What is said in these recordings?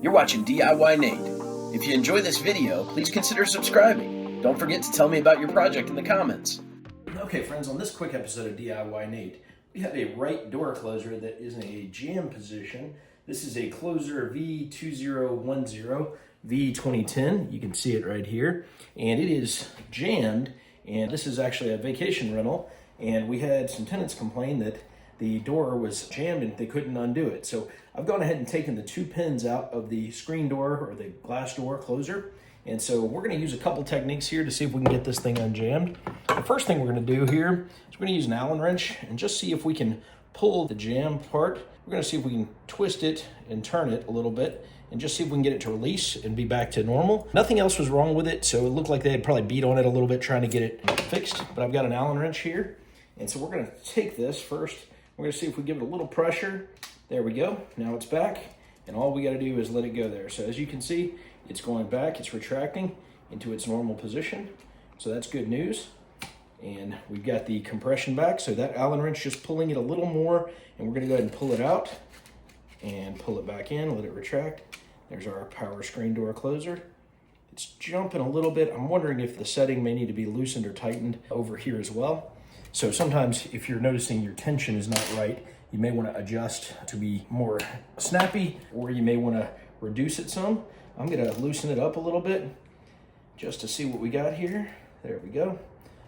You're watching DIYNate. If you enjoy this video, please consider subscribing. Don't forget to tell me about your project in the comments. Okay friends, on this quick episode of DIYNate, we have a Wright door closer that is in a jam position. This is a closer V2010, V2010. You can see it right here. And it is jammed, and this is actually a vacation rental. And we had some tenants complain that the door was jammed and they couldn't undo it. So I've gone ahead and taken the 2 pins out of the screen door or the glass door closer. And so we're gonna use a couple techniques here to see if we can get this thing unjammed. The first thing we're gonna do here is we're gonna use an Allen wrench and just see if we can pull the jam part. We're gonna see if we can twist it and turn it a little bit and just see if we can get it to release and be back to normal. Nothing else was wrong with it, so it looked like they had probably beat on it a little bit trying to get it fixed, but I've got an Allen wrench here. And so we're gonna take this first. We're gonna see if we give it a little pressure. There we go, now it's back. And all we gotta do is let it go there. So as you can see, it's going back, it's retracting into its normal position. So that's good news. And we've got the compression back. So that Allen wrench just pulling it a little more, and we're gonna go ahead and pull it out and pull it back in, let it retract. There's our power screen door closer. It's jumping a little bit. I'm wondering if the setting may need to be loosened or tightened over here as well. So sometimes if you're noticing your tension is not right, you may want to adjust to be more snappy, or you may want to reduce it some. I'm going to loosen it up a little bit just to see what we got here. There we go,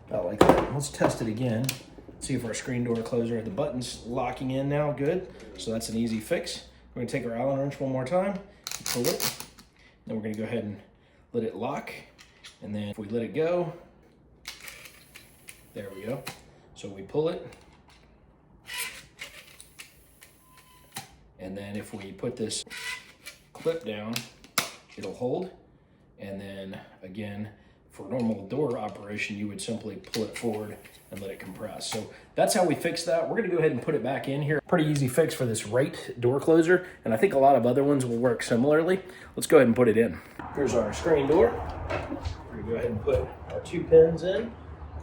about like that. Let's test it again. See if our screen door closer, the button's locking in now, good. So that's an easy fix. We're going to take our Allen wrench one more time, pull it, then we're going to go ahead and let it lock. And then if we let it go, there we go. So we pull it, and then if we put this clip down, it'll hold. And then again, for normal door operation, you would simply pull it forward and let it compress. So that's how we fix that. We're gonna go ahead and put it back in here. Pretty easy fix for this Wright door closer, and I think a lot of other ones will work similarly. Let's go ahead and put it in. Here's our screen door. We're gonna go ahead and put our 2 pins in,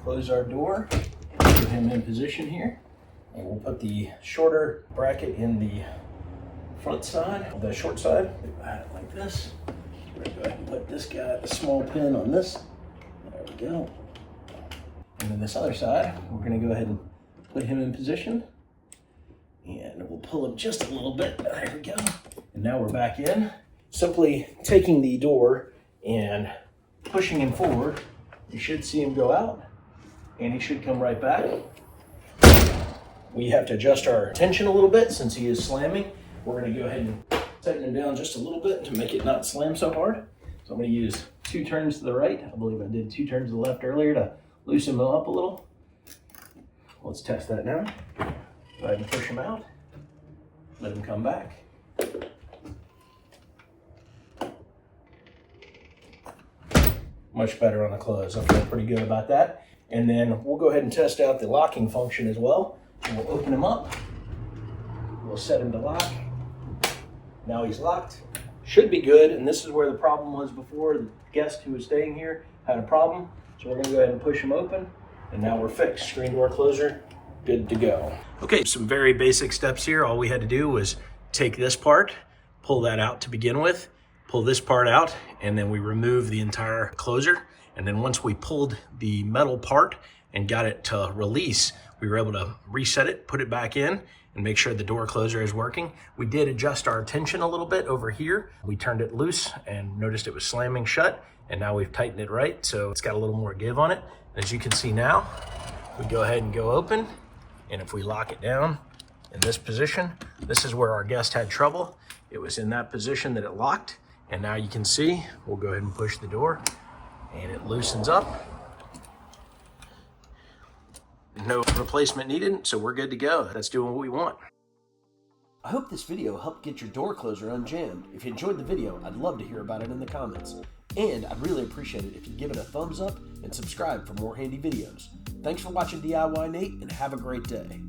close our door, put him in position here, and we'll put the shorter bracket in the front side, the short side. Add it like this. We're gonna go ahead and put this guy, the small pin on this. There we go. And then this other side, we're gonna go ahead and put him in position, and we'll pull him just a little bit. There we go. And now we're back in. Simply taking the door and pushing him forward, you should see him go out, and he should come right back. We have to adjust our tension a little bit since he is slamming. We're gonna go ahead and tighten him down just a little bit to make it not slam so hard. So I'm gonna use 2 turns to the right. I believe I did 2 turns to the left earlier to loosen him up a little. Let's test that now. Go ahead and push him out. Let him come back. Much better on the close. I feel pretty good about that. And then we'll go ahead and test out the locking function as well. And we'll open him up. We'll set him to lock. Now he's locked. Should be good. And this is where the problem was before. The guest who was staying here had a problem. So we're going to go ahead and push him open. And now we're fixed. Screen door closer, good to go. Okay, some very basic steps here. All we had to do was take this part, pull that out to begin with, pull this part out, and then we remove the entire closer. And then once we pulled the metal part and got it to release, we were able to reset it, put it back in, and make sure the door closer is working. We did adjust our tension a little bit over here. We turned it loose and noticed it was slamming shut, and now we've tightened it right, so it's got a little more give on it. As you can see now, we go ahead and go open, and if we lock it down in this position, this is where our guest had trouble. It was in that position that it locked, and now you can see, we'll go ahead and push the door, and it loosens up. No replacement needed, so we're good to go. That's doing what we want. I hope this video helped get your door closer unjammed. If you enjoyed the video, I'd love to hear about it in the comments. And I'd really appreciate it if you'd give it a thumbs up and subscribe for more handy videos. Thanks for watching DIYNate, and have a great day.